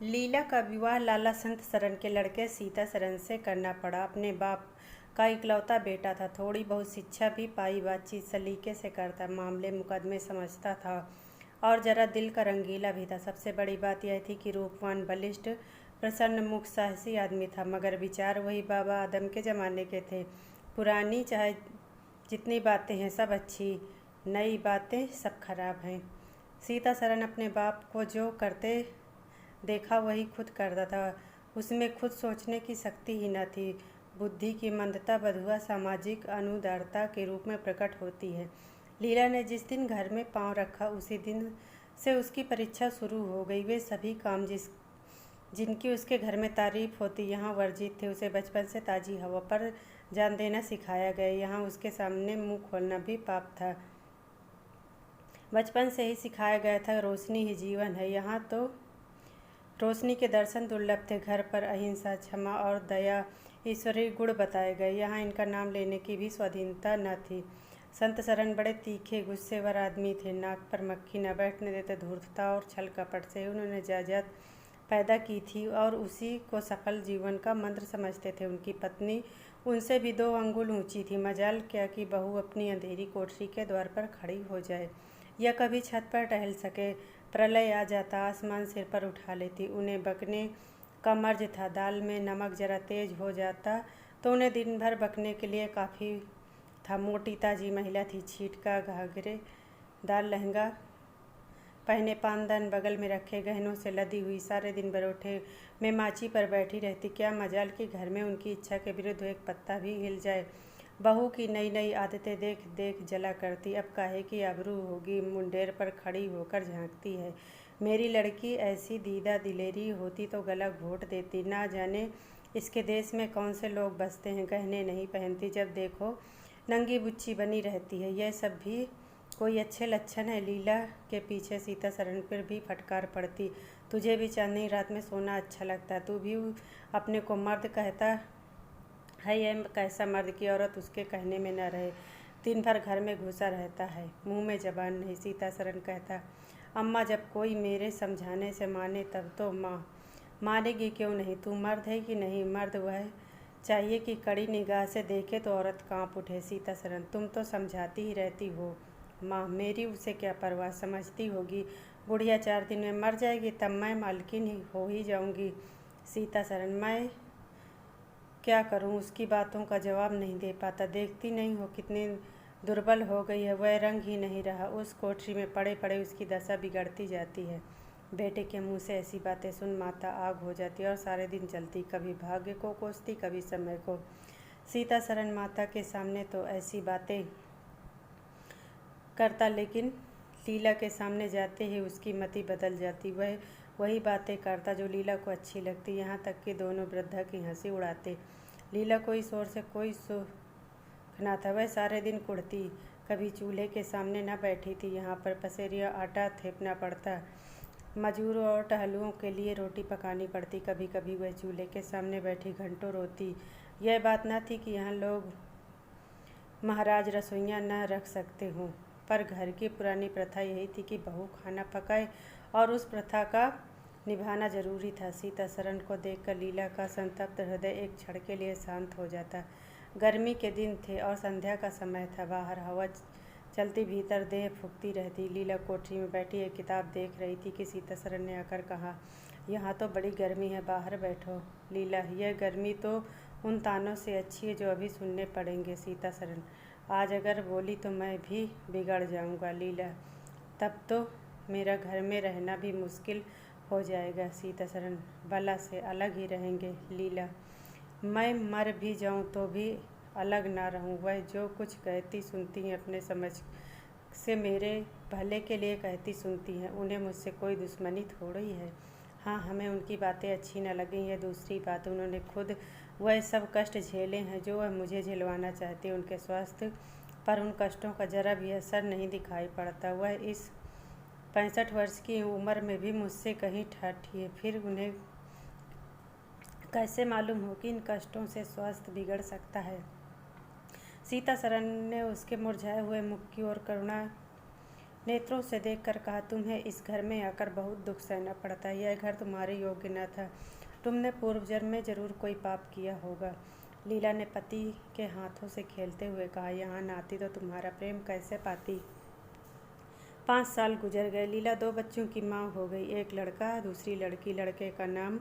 लीला का विवाह लाला संत सरन के लड़के सीता सरन से करना पड़ा। अपने बाप का इकलौता बेटा था। थोड़ी बहुत शिक्षा भी पाई, बातचीत सलीके से करता, मामले मुकदमे समझता था और जरा दिल का रंगीला भी था। सबसे बड़ी बात यह थी कि रूपवान, बलिष्ठ, प्रसन्न मुख, साहसी आदमी था, मगर विचार वही बाबा आदम के ज़माने के थे। पुरानी चाहे जितनी बातें हैं सब अच्छी, नई बातें सब खराब हैं। सीता सरन अपने बाप को जो करते देखा वही खुद करता था। उसमें खुद सोचने की शक्ति ही न थी। बुद्धि की मंदता बधुआ सामाजिक अनुदारता के रूप में प्रकट होती है। लीला ने जिस दिन घर में पांव रखा उसी दिन से उसकी परीक्षा शुरू हो गई। वे सभी काम जिनकी उसके घर में तारीफ होती यहाँ वर्जित थे। उसे बचपन से ताज़ी हवा पर जान देना सिखाया गया। यहाँ उसके सामने मुंह खोलना भी पाप था। बचपन से ही सिखाया गया था, रोशनी ही जीवन है। यहाँ तो रोशनी के दर्शन दुर्लभ थे। घर पर अहिंसा, क्षमा और दया ईश्वरीय गुण बताए गए। यहाँ इनका नाम लेने की भी स्वाधीनता न थी। संत सरन बड़े तीखे गुस्सेवर आदमी थे। नाक पर मक्खी न बैठने देते। धूर्तता और छल कपट से उन्होंने जायदाद पैदा की थी और उसी को सफल जीवन का मंत्र समझते थे। उनकी पत्नी उनसे भी 2 अंगुल ऊंची थी। मजाल क्या कि बहू अपनी अंधेरी कोठरी के द्वार पर खड़ी हो जाए या कभी छत पर टहल सके। प्रलय आ जाता, आसमान सिर पर उठा लेती। उन्हें बकने का मर्ज था। दाल में नमक जरा तेज हो जाता तो उन्हें दिन भर बकने के लिए काफ़ी था। मोटी ताजी महिला थी। छींटका घाघरेदार लहंगा पहने, पानदान बगल में रखे, गहनों से लदी हुई, सारे दिन बरोठे में माची पर बैठी रहती। क्या मजाल कि घर में उनकी इच्छा के विरुद्ध एक पत्ता भी हिल जाए। बहू की नई नई आदतें देख देख जला करती। अब काहे की आबरू होगी, मुंडेर पर खड़ी होकर झांकती है। मेरी लड़की ऐसी दीदा दिलेरी होती तो गला घोट देती। ना जाने इसके देश में कौन से लोग बसते हैं। गहने नहीं पहनती, जब देखो नंगी बुच्ची बनी रहती है। यह सब भी कोई अच्छे लक्षण है। लीला के पीछे सीता सरन पर भी फटकार पड़ती। तुझे भी चांदनी रात में सोना अच्छा लगता है। तू भी अपने को मर्द कहता है। यह कैसा मर्द की औरत उसके कहने में न रहे। दिन भर घर में घुसा रहता है, मुंह में जबान नहीं। सीता सरन कहता, अम्मा जब कोई मेरे समझाने से माने तब तो मानेगी क्यों नहीं। तू मर्द है कि नहीं। मर्द वह चाहिए कि कड़ी निगाह से देखे तो औरत कांप उठे। सीता सरन, तुम तो समझाती ही रहती हो माँ, मेरी उसे क्या परवाह। समझती होगी बुढ़िया 4 दिन में मर जाएगी, तब मैं मालकिन ही हो ही जाऊंगी। सीता सरन, मैं क्या करूं, उसकी बातों का जवाब नहीं दे पाता। देखती नहीं हो कितनी दुर्बल हो गई है। वह रंग ही नहीं रहा। उस कोठरी में पड़े पड़े उसकी दशा बिगड़ती जाती है। बेटे के मुंह से ऐसी बातें सुन माता आग हो जाती और सारे दिन चलती, कभी भाग्य को कोसती, कभी समय को। सीता सरन माता के सामने तो ऐसी बातें करता, लेकिन लीला के सामने जाते ही उसकी मति बदल जाती। वह वही बातें करता जो लीला को अच्छी लगती। यहाँ तक कि दोनों वृद्धा की हंसी उड़ाते। लीला को इस ओर से कोई सुख न था। वह सारे दिन कुढ़ती, कभी चूल्हे के सामने न बैठी थी। यहाँ पर पसेरिया आटा थेपना पड़ता, मजूरों और टहलुओं के लिए रोटी पकानी पड़ती। कभी कभी वह चूल्हे के सामने बैठी घंटों रोती। यह बात न थी कि यहाँ लोग महाराज रसोइयाँ न रख सकते हों, पर घर की पुरानी प्रथा यही थी कि बहू खाना पकाए और उस प्रथा का निभाना जरूरी था। सीता सरन को देखकर लीला का संतप्त हृदय एक क्षण के लिए शांत हो जाता। गर्मी के दिन थे और संध्या का समय था। बाहर हवा चलती, भीतर देह फूकती रहती। लीला कोठरी में बैठी एक किताब देख रही थी कि सीता सरन ने आकर कहा, यहाँ तो बड़ी गर्मी है, बाहर बैठो। लीला, यह गर्मी तो उन तानों से अच्छी है जो अभी सुनने पड़ेंगे। सीता सरन, आज अगर बोली तो मैं भी बिगड़ जाऊंगा। लीला, तब तो मेरा घर में रहना भी मुश्किल हो जाएगा। सीता सरन, बला से अलग ही रहेंगे। लीला, मैं मर भी जाऊं तो भी अलग ना रहूं। वह जो कुछ कहती सुनती हैं अपने समझ से मेरे भले के लिए कहती सुनती हैं। उन्हें मुझसे कोई दुश्मनी थोड़ी है। हाँ, हमें उनकी बातें अच्छी न लगें यह दूसरी बात। उन्होंने खुद वह सब कष्ट झेले हैं जो वह मुझे झेलवाना चाहती है। उनके स्वास्थ्य पर उन कष्टों का जरा भी असर नहीं दिखाई पड़ता। वह इस 65 वर्ष की उम्र में भी मुझसे कहीं ठाठी है। फिर उन्हें कैसे मालूम हो कि इन कष्टों से स्वास्थ्य बिगड़ सकता है। सीता सरन ने उसके मुरझाए हुए मुख की ओर करुणा नेत्रों से देखकर कहा, तुम्हें इस घर में आकर बहुत दुख सहना पड़ता है। यह घर तुम्हारे योग्य न था। तुमने पूर्व जन्म में जरूर कोई पाप किया होगा। लीला ने पति के हाथों से खेलते हुए कहा, यहाँ न आती तो तुम्हारा प्रेम कैसे पाती। 5 साल गुजर गए। लीला 2 बच्चों की माँ हो गई। एक लड़का, दूसरी लड़की। लड़के का नाम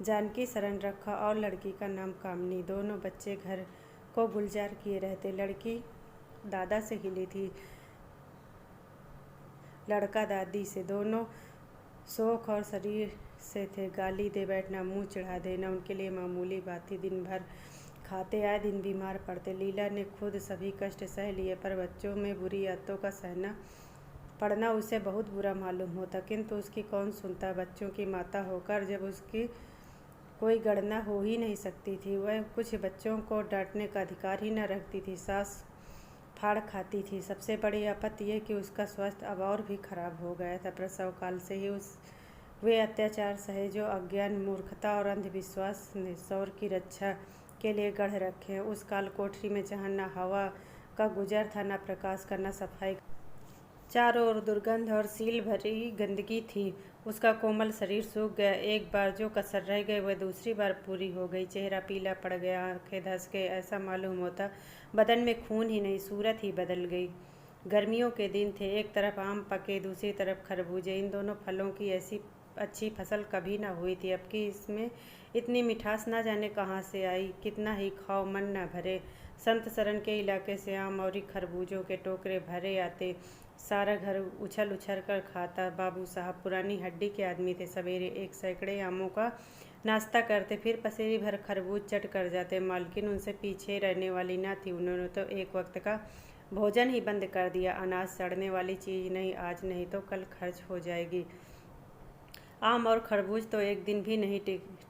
जानकी शरण रखा और लड़की का नाम कामनी। दोनों बच्चे घर को गुलजार किए रहते। लड़की दादा से हिली थी, लड़का दादी से। दोनों शौक और शरीर से थे। गाली दे बैठना, मुंह चढ़ा देना उनके लिए मामूली बात थी। दिन भर खाते आए, दिन बीमार पड़ते। लीला ने खुद सभी कष्ट सह लिए, पर बच्चों में बुरी आदतों का सहना पड़ना उसे बहुत बुरा मालूम होता। किंतु उसकी कौन सुनता। बच्चों की माता होकर जब उसकी कोई गणना हो ही नहीं सकती थी, वह कुछ बच्चों को डांटने का अधिकार ही न रखती थी। सास फाड़ खाती थी। सबसे बड़ी आपत्ति यह कि उसका स्वास्थ्य अब और भी खराब हो गया था। प्रसव काल से ही वे अत्याचार सहे जो अज्ञान, मूर्खता और अंधविश्वास ने सौर की रक्षा के लिए गढ़ रखे हैं। उस काल कोठरी में जहाँ न हवा का गुजर था, न प्रकाश का, न सफाई। चारों ओर दुर्गंध और सील भरी गंदगी थी। उसका कोमल शरीर सूख गया। एक बार जो कसर रह गई वह दूसरी बार पूरी हो गई। चेहरा पीला पड़ गया, आंखें धंस गई। ऐसा मालूम होता बदन में खून ही नहीं, सूरत ही बदल गई। गर्मियों के दिन थे। एक तरफ आम पके, दूसरी तरफ खरबूजे। इन दोनों फलों की ऐसी अच्छी फसल कभी न हुई थी। अब की इसमें इतनी मिठास न जाने कहाँ से आई। कितना ही खाओ मन न भरे। संत शरण के इलाके से आम और खरबूजों के टोकरे भरे आते। सारा घर उछल उछल कर खाता। बाबू साहब पुरानी हड्डी के आदमी थे। सवेरे 1 सैकड़े आमों का नाश्ता करते, फिर पसेरी भर खरबूज चट कर जाते। मालकिन उनसे पीछे रहने वाली न थी। उन्होंने तो एक वक्त का भोजन ही बंद कर दिया। अनाज सड़ने वाली चीज़ नहीं, आज नहीं तो कल खर्च हो जाएगी। आम और खरबूज तो एक दिन भी नहीं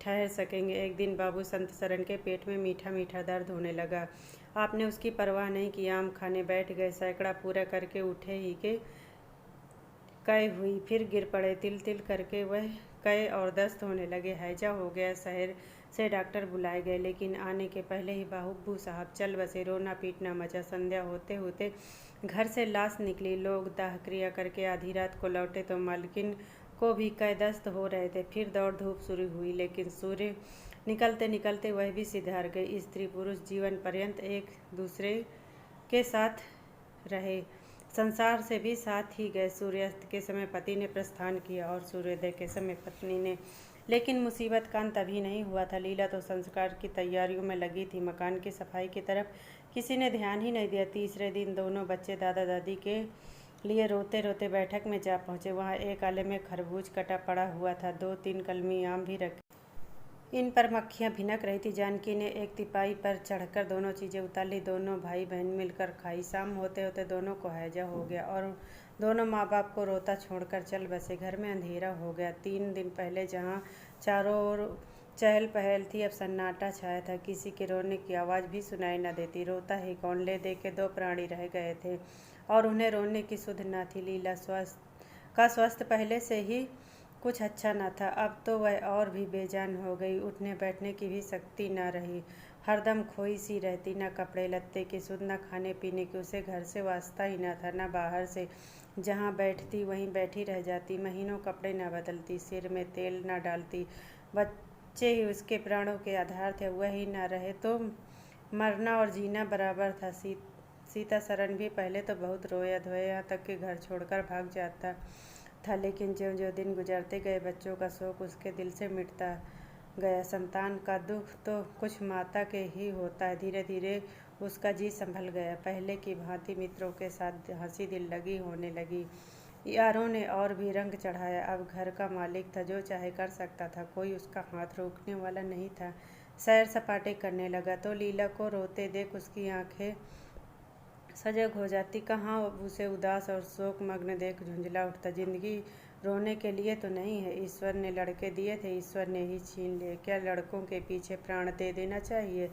ठहर सकेंगे। एक दिन बाबू संत शरण के पेट में मीठा मीठा दर्द होने लगा। आपने उसकी परवाह नहीं की। आम खाने बैठ गए। सैकड़ा पूरा करके उठे ही के कै हुई, फिर गिर पड़े। तिल तिल करके वह कै और दस्त होने लगे। हैजा हो गया। शहर से डॉक्टर बुलाए गए, लेकिन आने के पहले ही बाबू साहब चल बसे। रोना पीटना मचा। संध्या होते होते घर से लाश निकली। लोग दाह क्रिया करके आधी रात को लौटे तो मालकिन को भी कै दस्त हो रहे थे। फिर दौड़ धूप शुरू हुई, लेकिन सूर्य निकलते निकलते वह भी सिधार गई। स्त्री पुरुष जीवन पर्यंत एक दूसरे के साथ रहे, संसार से भी साथ ही गए। सूर्यास्त के समय पति ने प्रस्थान किया और सूर्योदय के समय पत्नी ने। लेकिन मुसीबत का अंत अभी नहीं हुआ था। लीला तो संस्कार की तैयारियों में लगी थी। मकान की सफाई की तरफ किसी ने ध्यान ही नहीं दिया। तीसरे दिन दोनों बच्चे दादा दादी के लिए रोते रोते बैठक में जा पहुँचे। वहाँ एक आले में खरबूज कटा पड़ा हुआ था। 2-3 कलमी आम भी रखे। इन पर मक्खियाँ भिनक रही थी। जानकी ने एक तिपाई पर चढ़कर दोनों चीज़ें उतार ली। दोनों भाई बहन मिलकर खाई। शाम होते होते दोनों को हैजा हो गया और दोनों माँ बाप को रोता छोड़कर चल बसे। घर में अंधेरा हो गया। 3 दिन पहले जहाँ चारों ओर चहल पहल थी, अब सन्नाटा छाया था। किसी के रोने की आवाज़ भी सुनाई न देती। रोता ही कौन। ले दे के 2 प्राणी रह गए थे और उन्हें रोने की सुध न थी। लीला स्वास्थ्य पहले से ही कुछ अच्छा न था। अब तो वह और भी बेजान हो गई। उठने बैठने की भी शक्ति न रही। हरदम खोई सी रहती। न कपड़े लत्ते की सुध, न खाने पीने की। उसे घर से वास्ता ही न था, न बाहर से। जहाँ बैठती वहीं बैठी रह जाती। महीनों कपड़े न बदलती, सिर में तेल न डालती। बच्चे ही उसके प्राणों के आधार थे। वह ही न रहे तो मरना और जीना बराबर था। सीता शरण भी पहले तो बहुत रोया धोया, यहाँ तक कि घर छोड़कर भाग जाता था। लेकिन ज्यों ज्यों दिन गुजरते गए, बच्चों का शोक उसके दिल से मिटता गया। संतान का दुख तो कुछ माता के ही होता है। धीरे धीरे उसका जी संभल गया। पहले की भांति मित्रों के साथ हंसी दिल लगी होने लगी। यारों ने और भी रंग चढ़ाया। अब घर का मालिक था, जो चाहे कर सकता था। कोई उसका हाथ रोकने वाला नहीं था। सैर सपाटे करने लगा तो लीला को रोते देख उसकी आंखें सजग हो जाती। कहाँ उसे उदास और शोक मग्न देख झुंझला उठता। जिंदगी रोने के लिए तो नहीं है। ईश्वर ने लड़के दिए थे, ईश्वर ने ही छीन लिए। क्या लड़कों के पीछे प्राण दे देना चाहिए।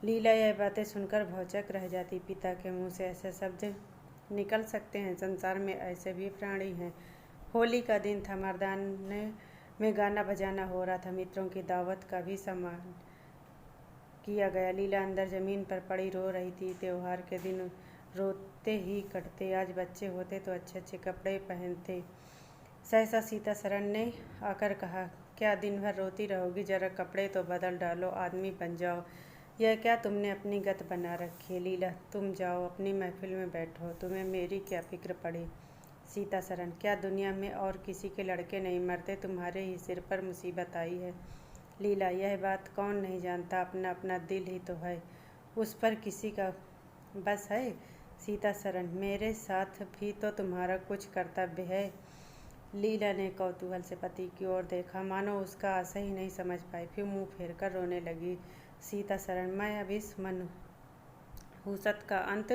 लीला यह बातें सुनकर भौचक रह जाती। पिता के मुंह से ऐसे शब्द निकल सकते हैं। संसार में ऐसे भी प्राणी हैं। होली का दिन था। मर्दाने में गाना बजाना हो रहा था। मित्रों की दावत का भी सम्मान किया गया। लीला अंदर जमीन पर पड़ी रो रही थी। त्योहार के दिन रोते ही कटते। आज बच्चे होते तो अच्छे अच्छे कपड़े पहनते। सहसा सीता सरन ने आकर कहा, क्या दिन भर रोती रहोगी? जरा कपड़े तो बदल डालो, आदमी बन जाओ। यह क्या तुमने अपनी गत बना रखी है? लीला, तुम जाओ अपनी महफिल में बैठो, तुम्हें मेरी क्या फिक्र पड़ी। सीता सरन, क्या दुनिया में और किसी के लड़के नहीं मरते? तुम्हारे ही सिर पर मुसीबत आई है। लीला, यह बात कौन नहीं जानता, अपना अपना दिल ही तो है, उस पर किसी का बस है। सीता सरन, मेरे साथ भी तो तुम्हारा कुछ कर्तव्य है। लीला ने कौतूहल से पति की ओर देखा, मानो उसका आशय ही नहीं समझ पाई, फिर मुंह फेर कर रोने लगी। सीता सरन, मैं अब इस मनहूसत का अंत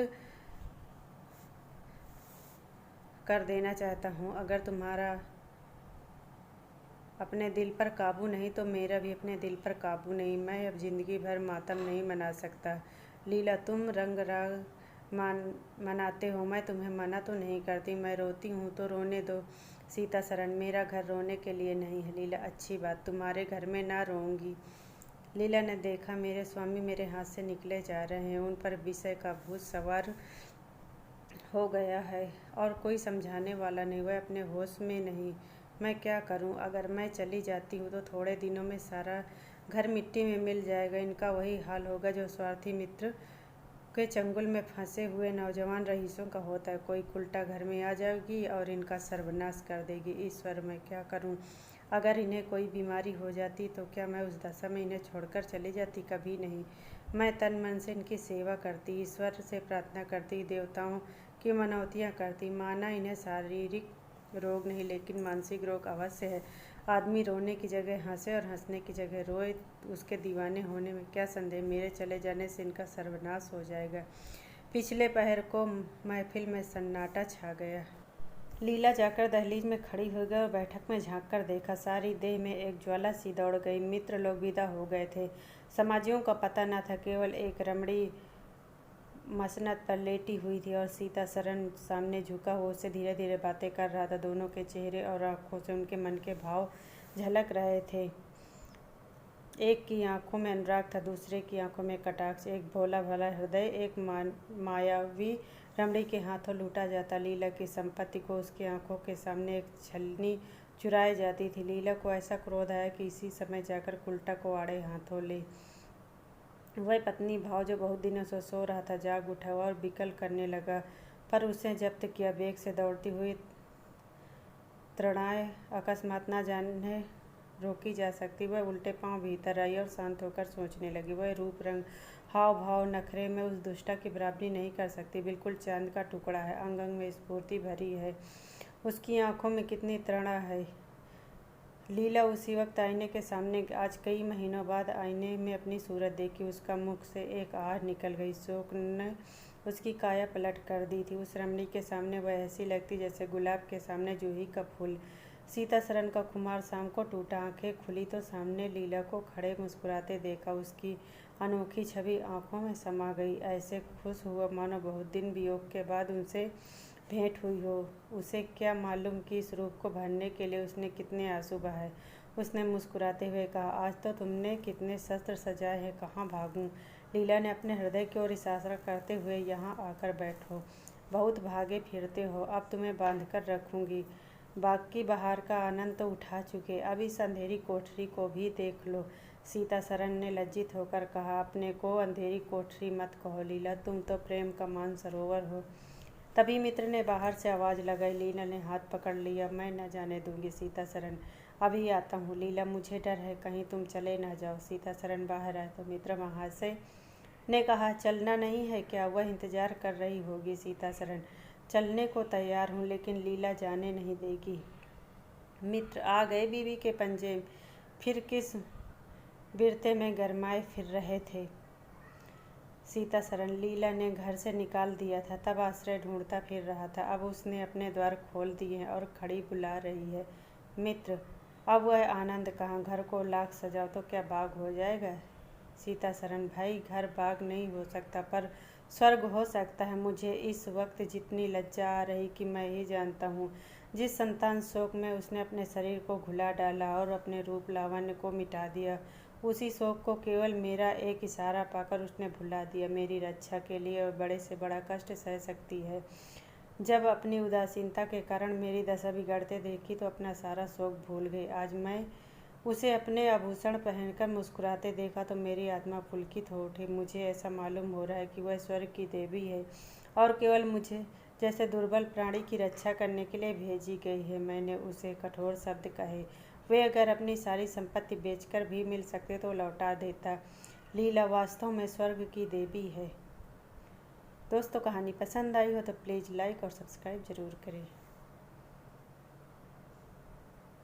कर देना चाहता हूँ। अगर तुम्हारा अपने दिल पर काबू नहीं तो मेरा भी अपने दिल पर काबू नहीं। मैं अब जिंदगी भर मातम नहीं मना सकता। लीला, तुम रंग राग मनाते हो, मैं तुम्हें मना तो नहीं करती, मैं रोती हूँ तो रोने दो। सीता सरन, मेरा घर रोने के लिए नहीं है। लीला, अच्छी बात, तुम्हारे घर में ना रोऊंगी। लीला ने देखा मेरे स्वामी मेरे हाथ से निकले जा रहे हैं, उन पर विषय का भूत सवार हो गया है और कोई समझाने वाला नहीं, वह अपने होश में नहीं। मैं क्या करूं? अगर मैं चली जाती हूँ तो थोड़े दिनों में सारा घर मिट्टी में मिल जाएगा। इनका वही हाल होगा जो स्वार्थी मित्र के चंगुल में फंसे हुए नौजवान रईसों का होता है। कोई उल्टा घर में आ जाएगी और इनका सर्वनाश कर देगी। ईश्वर, मैं क्या करूं? अगर इन्हें कोई बीमारी हो जाती तो क्या मैं उस दशा में इन्हें छोड़कर चली जाती? कभी नहीं। मैं तन मन से इनकी सेवा करती, ईश्वर से प्रार्थना करती, देवताओं की मनौतियाँ करती। माना इन्हें शारीरिक रोग नहीं लेकिन मानसिक रोग अवश्य है। आदमी रोने की जगह हंसे और हंसने की जगह रोए, उसके दीवाने होने में क्या संदेह। मेरे चले जाने से इनका सर्वनाश हो जाएगा। पिछले पहर को महफिल में सन्नाटा छा गया। लीला जाकर दहलीज में खड़ी हो गई और बैठक में झांक कर देखा। सारी देह में एक ज्वाला सी दौड़ गई। मित्र लोग विदा हो गए थे। समाजियों का पता न था, केवल एक रमणी मसनद पर लेटी हुई थी और सीता सरन सामने झुका हुआ उससे धीरे धीरे बातें कर रहा था। दोनों के चेहरे और आंखों से उनके मन के भाव झलक रहे थे। एक की आंखों में अनुराग था, दूसरे की आंखों में कटाक्ष। एक भोला भला हृदय एक मायावी रमणी के हाथों लूटा जाता। लीला की संपत्ति को उसकी आंखों के सामने एक छलनी चुराई जाती थी। लीला को ऐसा क्रोध आया कि इसी समय जाकर कुल्टा को आड़े हाथों ले। वह पत्नी भाव जो बहुत दिनों से सो रहा था जाग उठा और बिकल करने लगा, पर उसे जब्त किया। वेग से दौड़ती हुई तृणाएँ अकस्मात न जाने रोकी जा सकती। वह उल्टे पांव भीतर आई और शांत होकर सोचने लगी। वह रूप रंग हाव भाव नखरे में उस दुष्टा की बराबरी नहीं कर सकती। बिल्कुल चांद का टुकड़ा है, अंग अंग में स्फूर्ति भरी है, उसकी आंखों में कितनी तृणा है। लीला उसी वक्त आईने के सामने, आज कई महीनों बाद आईने में अपनी सूरत देखी। उसका मुख से एक आह निकल गई। शोक ने उसकी काया पलट कर दी थी। उस रमणी के सामने वह ऐसी लगती जैसे गुलाब के सामने जूही का फूल। सीता सरन का खुमार शाम को टूटा। आंखें खुली तो सामने लीला को खड़े मुस्कुराते देखा। उसकी अनोखी छवि आंखों में समा गई। ऐसे खुश हुआ मानो बहुत दिन वियोग के बाद उनसे भेंट हुई हो। उसे क्या मालूम कि इस रूप को भरने के लिए उसने कितने आंसू बहाए। उसने मुस्कुराते हुए कहा, आज तो तुमने कितने शस्त्र सजाए हैं, कहाँ भागूं? लीला ने अपने हृदय की ओर इशारा करते हुए, यहाँ आकर बैठो। बहुत भागे फिरते हो, अब तुम्हें बांध कर रखूंगी। बाकी बाहर का आनंद तो उठा चुके, अब इस अंधेरी कोठरी को भी देख लो। सीता सरन ने लज्जित होकर कहा, अपने को अंधेरी कोठरी मत कहो लीला, तुम तो प्रेम का मानसरोवर हो। तभी मित्र ने बाहर से आवाज़ लगाई। लीला ने हाथ पकड़ लिया। मैं न जाने दूंगी सीता सरन, अभी आता हूँ। लीला, मुझे डर है, कहीं तुम चले न जाओ। सीता सरन बाहर आए तो मित्र महाशय ने कहा, चलना नहीं है क्या? वह इंतजार कर रही होगी। सीता सरन, चलने को तैयार हूँ, लेकिन लीला जाने नहीं देगी। मित्र आ गए बीवी के पंजे, फिर किस बिरते में गरमाए फिर रहे थे। सीता सरन, लीला ने घर से निकाल दिया था, तब आश्रय ढूंढता फिर रहा था। अब उसने अपने द्वार खोल दिए हैं और खड़ी बुला रही है। मित्र, अब वह आनंद कहाँ? घर को लाख सजाओ तो क्या बाग हो जाएगा? सीता सरन, भाई घर बाग नहीं हो सकता, पर स्वर्ग हो सकता है। मुझे इस वक्त जितनी लज्जा आ रही कि मैं ही जानता हूँ। जिस संतान शोक में उसने अपने शरीर को घुला डाला और अपने रूप लावण्य को मिटा दिया, उसी शोक को केवल मेरा एक इशारा पाकर उसने भुला दिया। मेरी रक्षा के लिए और बड़े से बड़ा कष्ट सह सकती है। जब अपनी उदासीनता के कारण मेरी दशा बिगड़ते देखी तो अपना सारा शोक भूल गई। आज मैं उसे अपने आभूषण पहनकर मुस्कुराते देखा तो मेरी आत्मा पुलकित हो उठी। मुझे ऐसा मालूम हो रहा है कि वह स्वर्ग की देवी है और केवल मुझे जैसे दुर्बल प्राणी की रक्षा करने के लिए भेजी गई है। मैंने उसे कठोर शब्द कहे, वे अगर अपनी सारी संपत्ति बेचकर भी मिल सकते तो लौटा देता। लीला वास्तव में स्वर्ग की देवी है। दोस्तों, कहानी पसंद आई हो तो प्लीज़ लाइक और सब्सक्राइब ज़रूर करें।